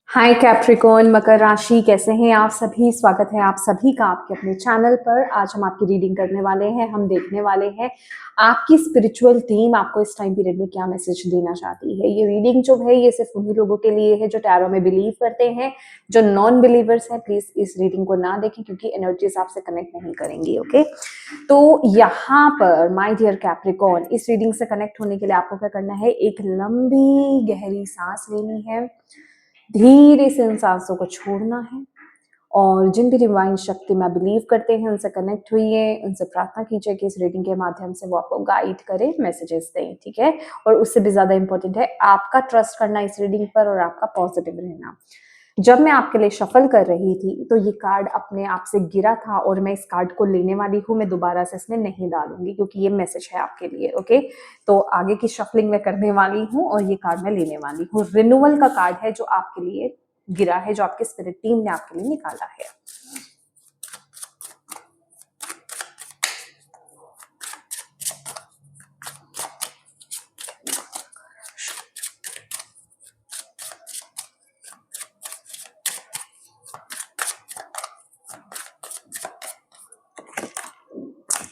हाय Capricorn, मकर राशि, कैसे हैं आप सभी। स्वागत है आप सभी का आपके अपने चैनल पर। आज हम आपकी रीडिंग करने वाले हैं। हम देखने वाले हैं आपकी स्पिरिचुअल टीम आपको इस टाइम पीरियड में क्या मैसेज देना चाहती है। ये रीडिंग जो है ये सिर्फ उन्हीं लोगों के लिए है जो टैरो में बिलीव करते हैं। जो नॉन बिलीवर्स हैं प्लीज इस रीडिंग को ना देखें क्योंकि एनर्जीज आपसे कनेक्ट नहीं करेंगी। ओके, तो यहाँ पर माय डियर कैप्रिकॉर्न, इस रीडिंग से कनेक्ट होने के लिए आपको क्या करना है, एक लंबी गहरी सांस लेनी है, धीरे से इन सांसों को छोड़ना है और जिन भी डिवाइन शक्ति में बिलीव करते हैं उनसे कनेक्ट हुई, उनसे प्रार्थना कीजिए कि इस रीडिंग के माध्यम से वो आपको गाइड करें, मैसेजेस दें। ठीक है, और उससे भी ज्यादा इंपॉर्टेंट है आपका ट्रस्ट करना इस रीडिंग पर और आपका पॉजिटिव रहना। जब मैं आपके लिए शफल कर रही थी तो ये कार्ड अपने आप से गिरा था और मैं इस कार्ड को लेने वाली हूँ। मैं दोबारा से इसमें नहीं डालूंगी क्योंकि ये मैसेज है आपके लिए। ओके, तो आगे की शफलिंग मैं करने वाली हूँ और ये कार्ड मैं लेने वाली हूँ। रिन्यूअल का कार्ड है जो आपके लिए गिरा है, जो आपकी स्पिरिट टीम ने आपके लिए निकाला है।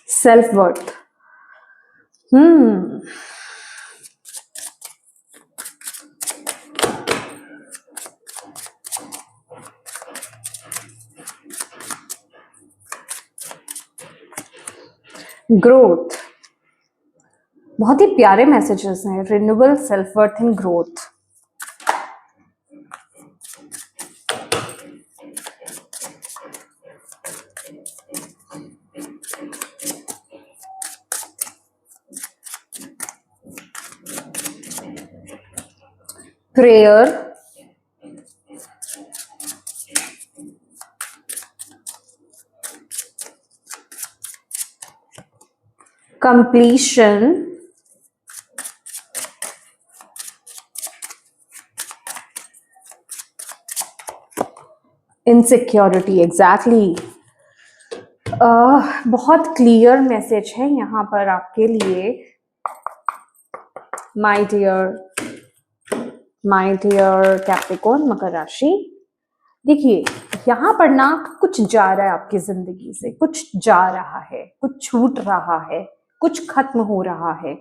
Self worth. ग्रोथ, बहुत ही प्यारे मैसेजेस हैं। Renewal, self worth and growth. Prayer, completion, insecurity. Exactly, बहुत क्लियर मैसेज है यहाँ पर आपके लिए माय डियर कैप्रिकॉर्न, मकर राशि। देखिए, यहाँ पर ना कुछ जा रहा है आपकी जिंदगी से, कुछ जा रहा है, कुछ छूट रहा है, कुछ खत्म हो रहा है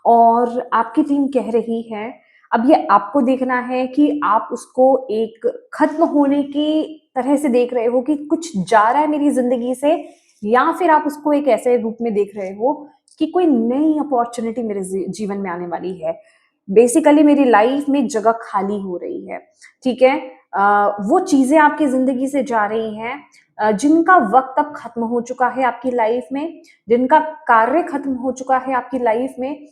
और आपकी टीम कह रही है अब ये आपको देखना है कि आप उसको एक खत्म होने की तरह से देख रहे हो कि कुछ जा रहा है मेरी जिंदगी से, या फिर आप उसको एक ऐसे रूप में देख रहे हो कि कोई नई अपॉर्चुनिटी मेरे जीवन में आने वाली है। बेसिकली मेरी लाइफ में जगह खाली हो रही है। ठीक है, वो चीजें आपकी जिंदगी से जा रही हैं जिनका वक्त अब खत्म हो चुका है आपकी लाइफ में, जिनका कार्य खत्म हो चुका है आपकी लाइफ में।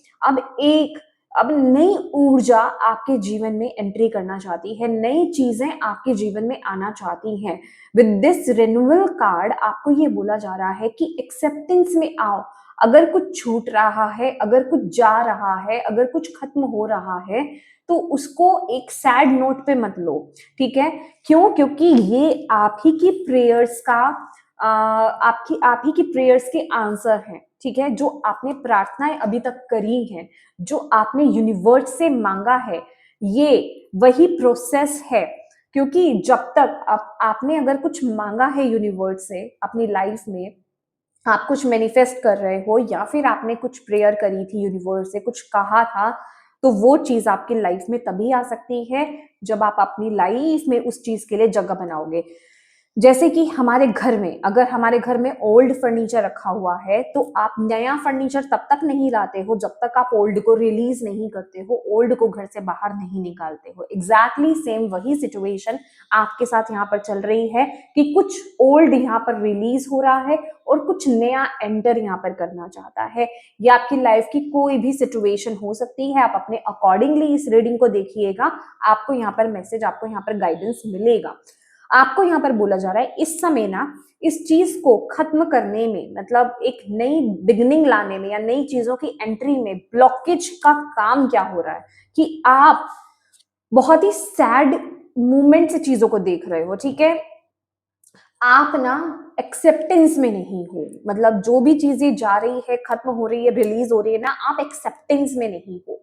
अब नई ऊर्जा आपके जीवन में एंट्री करना चाहती है, नई चीजें आपके जीवन में आना चाहती हैं। विद दिस रिन्यूअल कार्ड आपको ये बोला जा रहा है कि एक्सेप्टेंस में आओ। अगर कुछ छूट रहा है, अगर कुछ जा रहा है, अगर कुछ खत्म हो रहा है तो उसको एक सैड नोट पे मत लो। ठीक है, क्यों? क्योंकि ये आप ही की प्रेयर्स का आप ही की प्रेयर्स के आंसर हैं। ठीक है, जो आपने प्रार्थनाएं अभी तक करी हैं, जो आपने यूनिवर्स से मांगा है, ये वही प्रोसेस है। क्योंकि जब तक आपने अगर कुछ मांगा है यूनिवर्स से अपनी लाइफ में, आप कुछ मैनिफेस्ट कर रहे हो या फिर आपने कुछ प्रेयर करी थी यूनिवर्स से, कुछ कहा था, तो वो चीज आपकी लाइफ में तभी आ सकती है जब आप अपनी लाइफ में उस चीज के लिए जगह बनाओगे। जैसे कि हमारे घर में, अगर हमारे घर में ओल्ड फर्नीचर रखा हुआ है तो आप नया फर्नीचर तब तक नहीं लाते हो जब तक आप ओल्ड को रिलीज नहीं करते हो, ओल्ड को घर से बाहर नहीं निकालते हो। एग्जैक्टली सेम वही सिचुएशन आपके साथ यहाँ पर चल रही है कि कुछ ओल्ड यहाँ पर रिलीज हो रहा है और कुछ नया एंटर यहाँ पर करना चाहता है। ये आपकी लाइफ की कोई भी सिचुएशन हो सकती है। आप अपने अकॉर्डिंगली इस रीडिंग को देखिएगा, आपको यहाँ पर मैसेज, आपको यहाँ पर गाइडेंस मिलेगा। आपको यहाँ पर बोला जा रहा है इस समय ना इस चीज को खत्म करने में, मतलब एक नई बिगिनिंग लाने में या नई चीजों की एंट्री में ब्लॉकेज का काम क्या हो रहा है कि आप बहुत ही सैड मूवमेंट से चीजों को देख रहे हो। ठीक है, आप ना एक्सेप्टेंस में नहीं हो, मतलब जो भी चीजें जा रही है, खत्म हो रही है, रिलीज हो रही है ना, आप एक्सेप्टेंस में नहीं हो।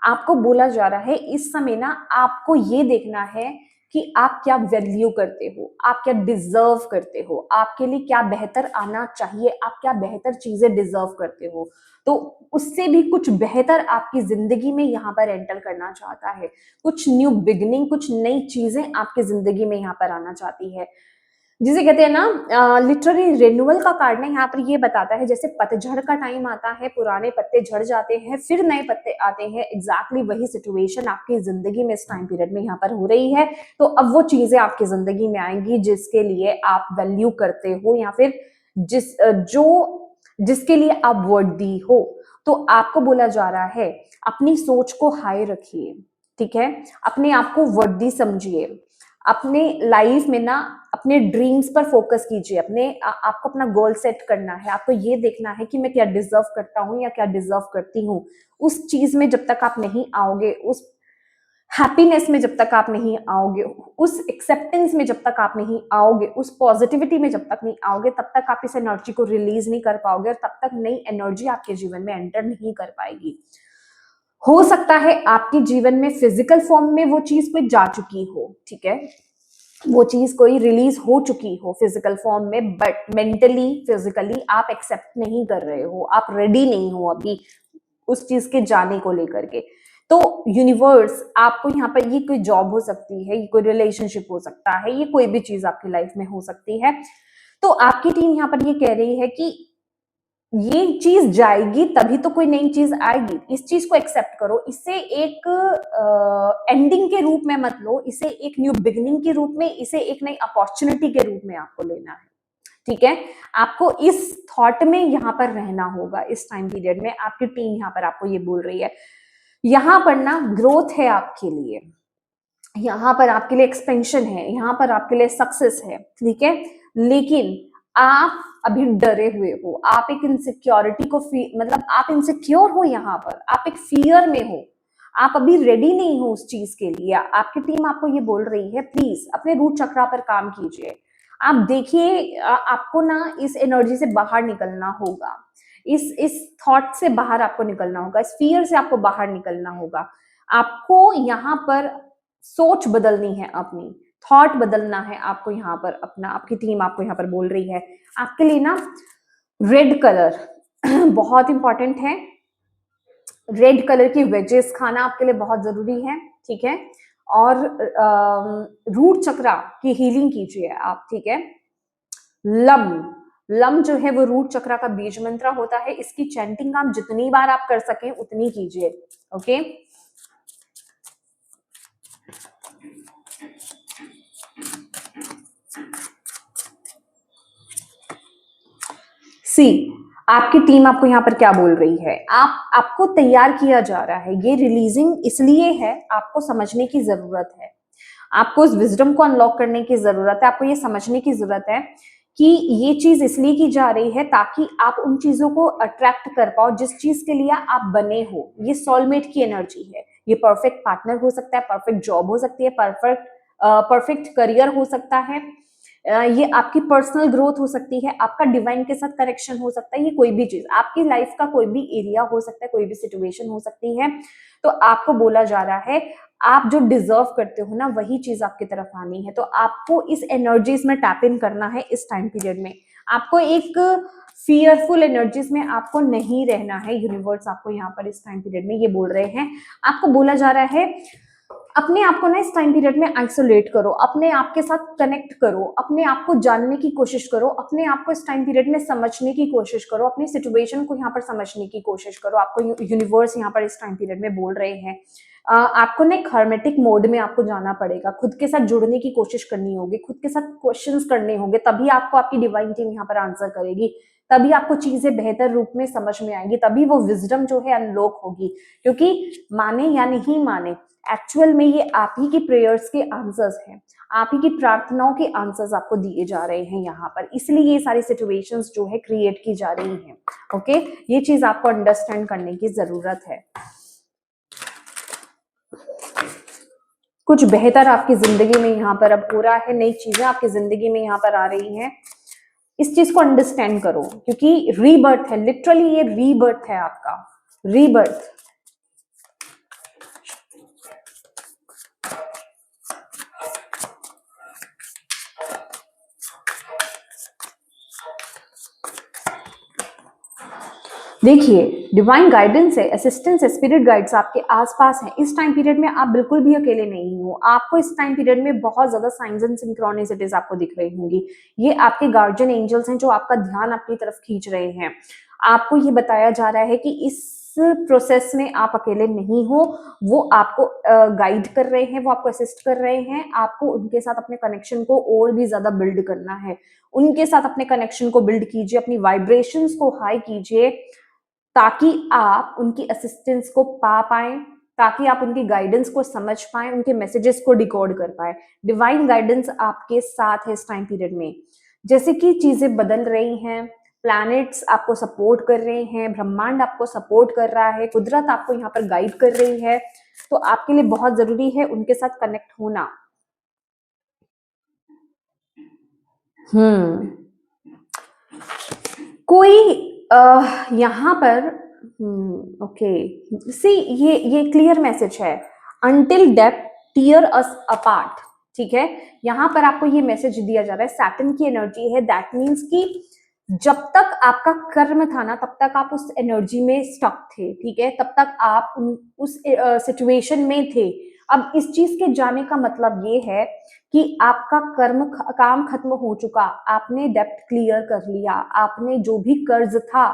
आपको बोला जा रहा है इस समय ना आपको ये देखना है कि आप क्या वैल्यू करते हो, आप क्या डिजर्व करते हो, आपके लिए क्या बेहतर आना चाहिए, आप क्या बेहतर चीजें डिजर्व करते हो। तो उससे भी कुछ बेहतर आपकी जिंदगी में यहाँ पर एंटर करना चाहता है, कुछ न्यू बिगिनिंग, कुछ नई चीजें आपकी जिंदगी में यहाँ पर आना चाहती है, जिसे कहते हैं ना लिटरली रिन्यूअल का कार्ड ना यहाँ पर ये बताता है, जैसे पतझड़ का टाइम आता है, पुराने पत्ते झड़ जाते हैं, फिर नए पत्ते आते हैं, एग्जैक्टली वही सिचुएशन आपकी जिंदगी में इस टाइम पीरियड में यहाँ पर हो रही है। तो अब वो चीजें आपकी जिंदगी में आएंगी जिसके लिए आप वैल्यू करते हो, या फिर जिसके लिए आप वर्दी हो। तो आपको बोला जा रहा है अपनी सोच को हाई रखिए, ठीक है, अपने आप को वर्दी समझिए, अपने लाइफ में ना अपने ड्रीम्स पर फोकस कीजिए, आपको अपना गोल सेट करना है, आपको ये देखना है कि मैं क्या डिजर्व करता हूँ या क्या डिजर्व करती हूँ। उस चीज में जब तक आप नहीं आओगे, उस हैप्पीनेस में जब तक आप नहीं आओगे, उस एक्सेप्टेंस में जब तक आप नहीं आओगे, उस पॉजिटिविटी में जब तक नहीं आओगे, तब तक आप इस एनर्जी को रिलीज नहीं कर पाओगे, और तब तक नई एनर्जी आपके जीवन में एंटर नहीं कर पाएगी। हो सकता है आपके जीवन में फिजिकल फॉर्म में वो चीज कोई जा चुकी हो, ठीक है, वो चीज कोई रिलीज हो चुकी हो फिजिकल फॉर्म में, बट मेंटली फिजिकली आप एक्सेप्ट नहीं कर रहे हो, आप रेडी नहीं हो अभी उस चीज के जाने को लेकर के। तो यूनिवर्स आपको यहाँ पर, ये कोई जॉब हो सकती है, ये कोई रिलेशनशिप हो सकता है, ये कोई भी चीज आपकी लाइफ में हो सकती है। तो आपकी टीम यहाँ पर ये कह रही है कि ये चीज जाएगी तभी तो कोई नई चीज आएगी, इस चीज को एक्सेप्ट करो, इसे एक एंडिंग के रूप में मत लो, इसे एक न्यू बिगिनिंग के रूप में, इसे एक नई अपॉर्चुनिटी के रूप में आपको लेना है, ठीक है। आपको इस थॉट में यहाँ पर रहना होगा इस टाइम पीरियड में। आपकी टीम यहाँ पर आपको ये बोल रही है, यहाँ पर ना ग्रोथ है आपके लिए, यहाँ पर आपके लिए एक्सपेंशन है, यहाँ पर आपके लिए सक्सेस है, ठीक है, लेकिन आप अभी डरे हुए हो, आप एक इनसिक्योरिटी को मतलब आप इनसिक्योर हो, यहाँ पर आप एक फियर में हो, आप अभी रेडी नहीं हो उस चीज के लिए। आपकी टीम आपको ये बोल रही है प्लीज अपने रूट चक्रा पर काम कीजिए। आप देखिए आपको ना इस एनर्जी से बाहर निकलना होगा, इस थॉट से बाहर आपको निकलना होगा, इस फियर से आपको बाहर निकलना होगा। आपको यहाँ पर सोच बदलनी है, अपनी थॉट बदलना है आपको यहाँ पर अपना। आपकी टीम आपको यहाँ पर बोल रही है आपके लिए ना रेड कलर बहुत इंपॉर्टेंट है, रेड कलर की वेजेस खाना आपके लिए बहुत जरूरी है, ठीक है, और रूट चक्रा की हीलिंग कीजिए आप, ठीक है। लम लम जो है वो रूट चक्रा का बीज मंत्र होता है, इसकी चैंटिंग आप जितनी बार आप कर सकें उतनी कीजिए, ओके। सी आपकी टीम आपको यहाँ पर क्या बोल रही है, आपको तैयार किया जा रहा है, ये रिलीजिंग इसलिए है, आपको समझने की जरूरत है, आपको उस विजडम को अनलॉक करने की जरूरत है, आपको ये समझने की जरूरत है कि ये चीज इसलिए की जा रही है ताकि आप उन चीजों को अट्रैक्ट कर पाओ जिस चीज के लिए आप बने हो। ये सोलमेट की एनर्जी है, ये परफेक्ट पार्टनर हो सकता है, परफेक्ट जॉब हो सकती है, परफेक्ट करियर हो सकता है, ये आपकी पर्सनल ग्रोथ हो सकती है, आपका डिवाइन के साथ कनेक्शन हो सकता है, ये कोई भी चीज आपकी लाइफ का कोई भी एरिया हो सकता है, कोई भी सिचुएशन हो सकती है। तो आपको बोला जा रहा है आप जो डिजर्व करते हो ना वही चीज आपकी तरफ आनी है। तो आपको इस एनर्जीज में टैप इन करना है इस टाइम पीरियड में, आपको एक फियरफुल एनर्जीज में आपको नहीं रहना है। यूनिवर्स आपको यहाँ पर इस टाइम पीरियड में ये बोल रहे हैं, आपको बोला जा रहा है अपने आप को ना इस टाइम पीरियड में आइसोलेट करो, अपने आप के साथ कनेक्ट करो, अपने आप को जानने की कोशिश करो, अपने आप को इस टाइम पीरियड में समझने की कोशिश करो, अपनी सिचुएशन को यहाँ पर समझने की कोशिश करो। आपको यूनिवर्स यहाँ पर इस टाइम पीरियड में बोल रहे हैं आपको ना एक हर्मेटिक मोड में आपको जाना पड़ेगा, खुद के साथ जुड़ने की कोशिश करनी होगी, खुद के साथ क्वेश्चंस करने होंगे, तभी आपको आपकी डिवाइन टीम यहाँ पर आंसर करेगी, तभी आपको चीजें बेहतर रूप में समझ में आएंगी, तभी वो विजडम जो है अनलॉक होगी। क्योंकि माने या नहीं माने एक्चुअल में ये आप ही की प्रेयर्स के आंसर्स हैं, आप ही की प्रार्थनाओं के आंसर्स आपको दिए जा रहे हैं यहाँ पर, इसलिए ये सारी सिचुएशंस जो है क्रिएट की जा रही हैं, ओके। ये चीज आपको अंडरस्टैंड करने की जरूरत है। कुछ बेहतर आपकी जिंदगी में यहाँ पर अब हो रहा है, नई चीजें आपकी जिंदगी में यहाँ पर आ रही हैं, इस चीज को अंडरस्टैंड करो, क्योंकि रीबर्थ है, लिटरली ये रीबर्थ है आपका, रीबर्थ। देखिए, डिवाइन गाइडेंस है, असिस्टेंस है, स्पिरिट गाइड्स आपके आसपास हैं। इस टाइम पीरियड में आप बिल्कुल भी अकेले नहीं हो। आपको इस टाइम पीरियड में बहुत ज्यादा साइंस एंड सिंक्रोनिसिटीज आपको दिख रही होंगी। ये आपके गार्जियन एंजल्स हैं जो आपका ध्यान अपनी तरफ खींच रहे हैं। आपको ये बताया जा रहा है कि इस प्रोसेस में आप अकेले नहीं हो। वो आपको गाइड कर रहे हैं, वो आपको असिस्ट कर रहे हैं। आपको उनके साथ अपने कनेक्शन को और भी ज्यादा बिल्ड करना है। उनके साथ अपने कनेक्शन को बिल्ड कीजिए, अपनी वाइब्रेशंस को हाई कीजिए, ताकि आप उनकी असिस्टेंस को पा पाए, ताकि आप उनकी गाइडेंस को समझ पाए, उनके मैसेजेस को डिकोड कर पाए। डिवाइन गाइडेंस आपके साथ है इस टाइम पीरियड में। जैसे कि चीजें बदल रही हैं, प्लैनेट्स आपको सपोर्ट कर रहे हैं, ब्रह्मांड आपको सपोर्ट कर रहा है, कुदरत आपको यहाँ पर गाइड कर रही है, तो आपके लिए बहुत जरूरी है उनके साथ कनेक्ट होना। कोई यहाँ पर ओके सी, ये क्लियर मैसेज है, अंटिल डेथ टीयर अस अपार्ट। ठीक है, यहाँ पर आपको ये मैसेज दिया जा रहा है, सैटर्न की एनर्जी है। दैट मीन्स कि जब तक आपका कर्म था ना, तब तक आप उस एनर्जी में स्टक थे। ठीक है, तब तक आप उस सिचुएशन में थे। अब इस चीज के जाने का मतलब ये है कि आपका काम खत्म हो चुका, आपने डेब्ट क्लियर कर लिया, आपने जो भी कर्ज था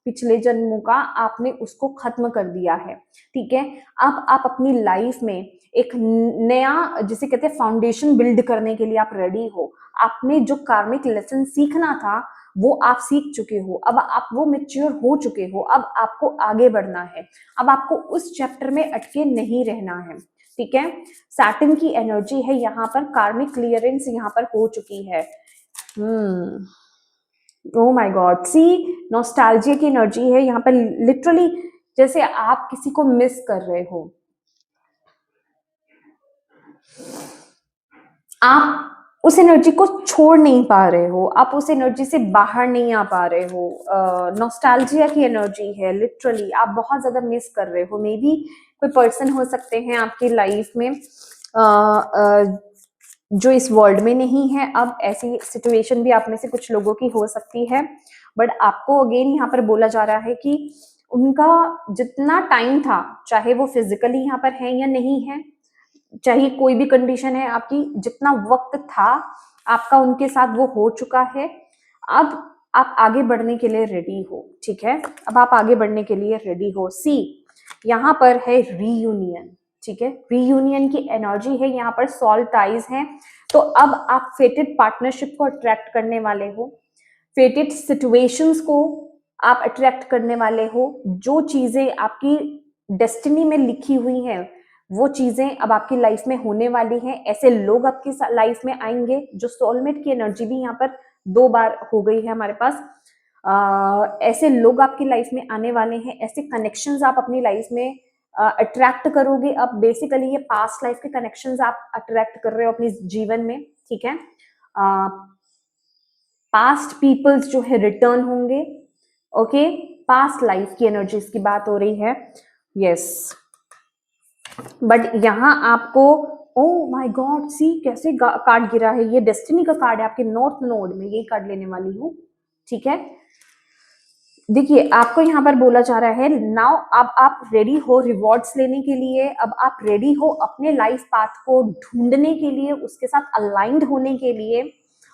पिछले जन्मों का, आपने उसको खत्म कर दिया है। ठीक है, अब आप अपनी लाइफ में एक नया, जिसे कहते हैं फाउंडेशन बिल्ड करने के लिए आप रेडी हो। आपने जो कार्मिक लेसन सीखना था वो आप सीख चुके हो, अब आप वो मेच्योर हो चुके हो। अब आपको आगे बढ़ना है, अब आपको उस चैप्टर में अटके नहीं रहना है। ठीक है, सैटर्न की एनर्जी है यहाँ पर, कार्मिक क्लियरेंस यहाँ पर हो चुकी है। Oh my god, see nostalgia की एनर्जी है यहाँ पर, लिटरली जैसे आप किसी को मिस कर रहे हो। आप उस एनर्जी को छोड़ नहीं पा रहे हो, आप उस एनर्जी से बाहर नहीं आ पा रहे हो। नॉस्टैल्जिया की एनर्जी है, लिटरली आप बहुत ज्यादा मिस कर रहे हो। मे बी कोई पर्सन हो सकते हैं आपकी लाइफ में जो इस वर्ल्ड में नहीं है। अब ऐसी सिचुएशन भी आप में से कुछ लोगों की हो सकती है, बट आपको अगेन यहाँ पर बोला जा रहा है कि उनका जितना टाइम था, चाहे वो फिजिकली यहाँ पर है या नहीं है, चाहे कोई भी कंडीशन है आपकी, जितना वक्त था आपका उनके साथ वो हो चुका है। अब आप आगे बढ़ने के लिए रेडी हो। ठीक है, अब आप आगे बढ़ने के लिए रेडी हो। सी, यहाँ पर है रीयूनियन। ठीक है, रीयूनियन की एनर्जी है यहाँ पर, सॉल टाइज है। तो अब आप फेटेड पार्टनरशिप को अट्रैक्ट करने वाले हो, फेटेड सिचुएशंस को आप अट्रैक्ट करने वाले हो। जो चीजें आपकी डेस्टिनी में लिखी हुई हैं, वो चीजें अब आपकी लाइफ में होने वाली हैं। ऐसे लोग आपकी लाइफ में आएंगे, जो सोलमेट की एनर्जी भी यहाँ पर 2 बार हो गई है हमारे पास। ऐसे लोग आपकी लाइफ में आने वाले हैं, ऐसे कनेक्शंस आप अपनी लाइफ में अट्रैक्ट करोगे। अब बेसिकली ये पास्ट लाइफ के कनेक्शंस आप अट्रैक्ट कर रहे हो अपने जीवन में। ठीक है, पास्ट पीपल्स जो है रिटर्न होंगे। ओके, पास्ट लाइफ की एनर्जीज की बात हो रही है। यस, बट यहाँ आपको, ओ माय गॉड, सी कैसे कार्ड गिरा है, ये डेस्टिनी का कार्ड है आपके नॉर्थ नोड में, यही कार्ड लेने वाली हूँ। ठीक है, देखिए आपको यहाँ पर बोला जा रहा है नाउ, अब आप रेडी हो रिवॉर्ड्स लेने के लिए, अब आप रेडी हो अपने लाइफ पाथ को ढूंढने के लिए, उसके साथ अलाइंड होने के लिए।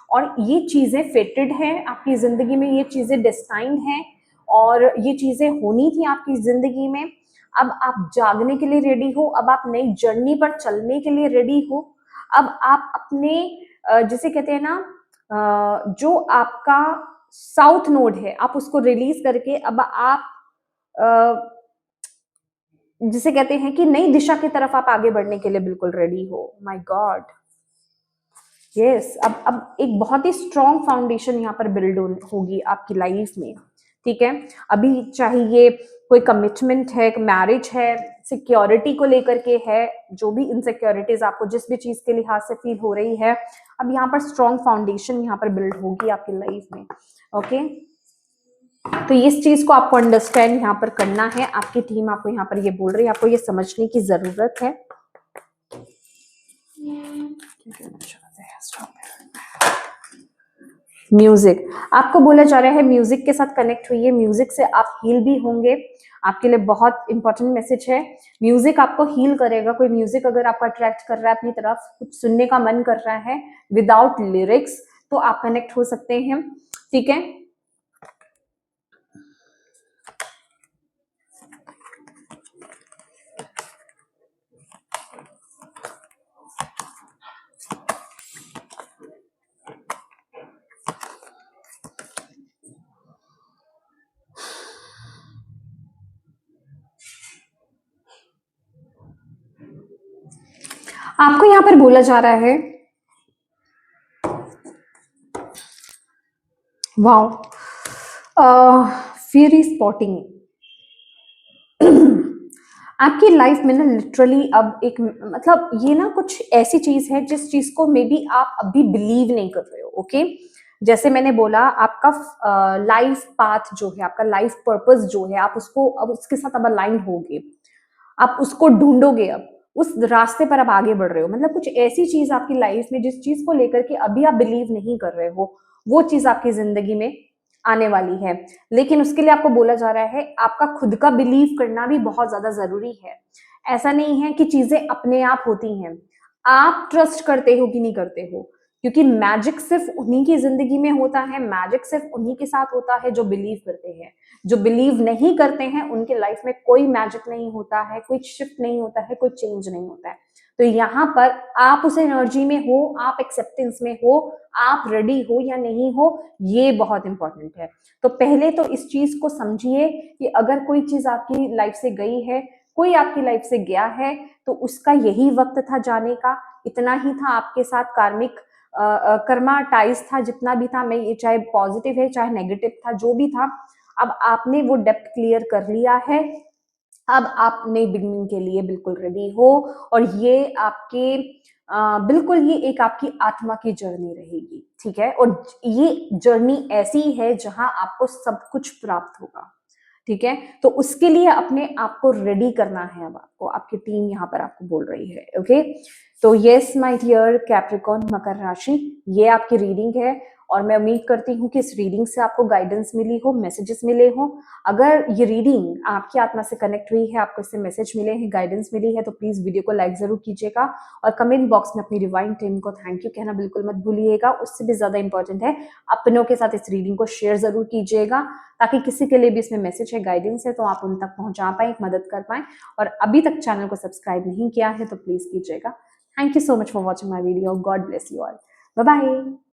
और ये चीजें फेटेड हैं आपकी जिंदगी में, ये चीजें डेस्टाइन्ड हैं, और ये चीजें होनी थी आपकी जिंदगी में। अब आप जागने के लिए रेडी हो, अब आप नई जर्नी पर चलने के लिए रेडी हो। अब आप अपने जिसे कहते हैं ना, जो आपका साउथ नोड है, आप उसको रिलीज करके अब आप जिसे कहते हैं कि नई दिशा की तरफ आप आगे बढ़ने के लिए बिल्कुल रेडी हो। माय गॉड, यस, अब एक बहुत ही स्ट्रॉन्ग फाउंडेशन यहाँ पर बिल्ड होगी आपकी लाइफ में। ठीक है, अभी चाहे ये कोई कमिटमेंट है, मैरिज है, सिक्योरिटी को लेकर के है, जो भी इनसिक्योरिटीज आपको जिस भी चीज के लिहाज से फील हो रही है, अब यहाँ पर स्ट्रॉन्ग फाउंडेशन यहाँ पर बिल्ड होगी आपकी लाइफ में। ओके, तो इस चीज को आपको अंडरस्टैंड यहाँ पर करना है। आपकी टीम आपको यहाँ पर ये बोल रही है, आपको ये समझने की जरूरत है। म्यूजिक, आपको बोला जा रहा है म्यूजिक के साथ कनेक्ट हुई है, म्यूजिक से आप हील भी होंगे। आपके लिए बहुत इंपॉर्टेंट मैसेज है, म्यूजिक आपको हील करेगा। कोई म्यूजिक अगर आपको अट्रैक्ट कर रहा है अपनी तरफ, कुछ सुनने का मन कर रहा है विदाउट लिरिक्स, तो आप कनेक्ट हो सकते हैं, ठीक है। आपको यहाँ पर बोला जा रहा है, वाओ, फियरी स्पॉटिंग। आपकी लाइफ में ना लिटरली अब एक, मतलब ये ना कुछ ऐसी चीज है जिस चीज को मे बी आप अभी बिलीव नहीं कर रहे हो, ओके। जैसे मैंने बोला, आपका लाइफ पाथ जो है, आपका लाइफ पर्पस जो है, आप उसको अब उसके साथ अब अलाइन होगे, आप उसको ढूंढोगे, अब उस रास्ते पर आप आगे बढ़ रहे हो। मतलब कुछ ऐसी चीज आपकी लाइफ में जिस चीज को लेकर के अभी आप बिलीव नहीं कर रहे हो, वो चीज आपकी जिंदगी में आने वाली है। लेकिन उसके लिए आपको बोला जा रहा है, आपका खुद का बिलीव करना भी बहुत ज्यादा जरूरी है। ऐसा नहीं है कि चीजें अपने आप होती हैं, आप ट्रस्ट करते हो कि नहीं करते हो, क्योंकि मैजिक सिर्फ उन्हीं की जिंदगी में होता है, मैजिक सिर्फ उन्हीं के साथ होता है जो बिलीव करते हैं। जो बिलीव नहीं करते हैं उनके लाइफ में कोई मैजिक नहीं होता है, कोई शिफ्ट नहीं होता है, कोई चेंज नहीं होता है। तो यहाँ पर आप उस एनर्जी में हो, आप एक्सेप्टेंस में हो, आप रेडी हो या नहीं हो, ये बहुत इंपॉर्टेंट है। तो पहले तो इस चीज को समझिए कि अगर कोई चीज आपकी लाइफ से गई है, कोई आपकी लाइफ से गया है, तो उसका यही वक्त था जाने का। इतना ही था आपके साथ कार्मिक कर्मा टाइज था, जितना भी था, मैं ये चाहे पॉजिटिव है चाहे नेगेटिव था, जो भी था, अब आपने वो डेप्थ क्लियर कर लिया है। अब आप नई बिगनिंग के लिए बिल्कुल रेडी हो, और ये आपके बिल्कुल ये एक आपकी आत्मा की जर्नी रहेगी, ठीक है। और ये जर्नी ऐसी है जहां आपको सब कुछ प्राप्त होगा, ठीक है। तो उसके लिए अपने आप को रेडी करना है। अब आपको आपकी टीम यहाँ पर आपको बोल रही है, ओके। तो यस माय डियर कैप्रिकॉर्न मकर राशि, ये आपकी रीडिंग है, और मैं उम्मीद करती हूँ कि इस रीडिंग से आपको गाइडेंस मिली हो, मैसेजेस मिले हो। अगर ये रीडिंग आपकी आत्मा से कनेक्ट हुई है, आपको इससे मैसेज मिले हैं, गाइडेंस मिली है, तो प्लीज वीडियो को लाइक जरूर कीजिएगा, और कमेंट बॉक्स में अपनी डिवाइन टीम को थैंक यू कहना बिल्कुल मत भूलिएगा। उससे भी ज्यादा इंपॉर्टेंट है, अपनों के साथ इस रीडिंग को शेयर जरूर कीजिएगा, ताकि किसी के लिए भी इसमें मैसेज है, गाइडेंस है, तो आप उन तक पहुंचा पाए, मदद कर पाए। और अभी तक चैनल को सब्सक्राइब नहीं किया है तो प्लीज कीजिएगा। Thank you so much for watching my video. God bless you all. Bye bye.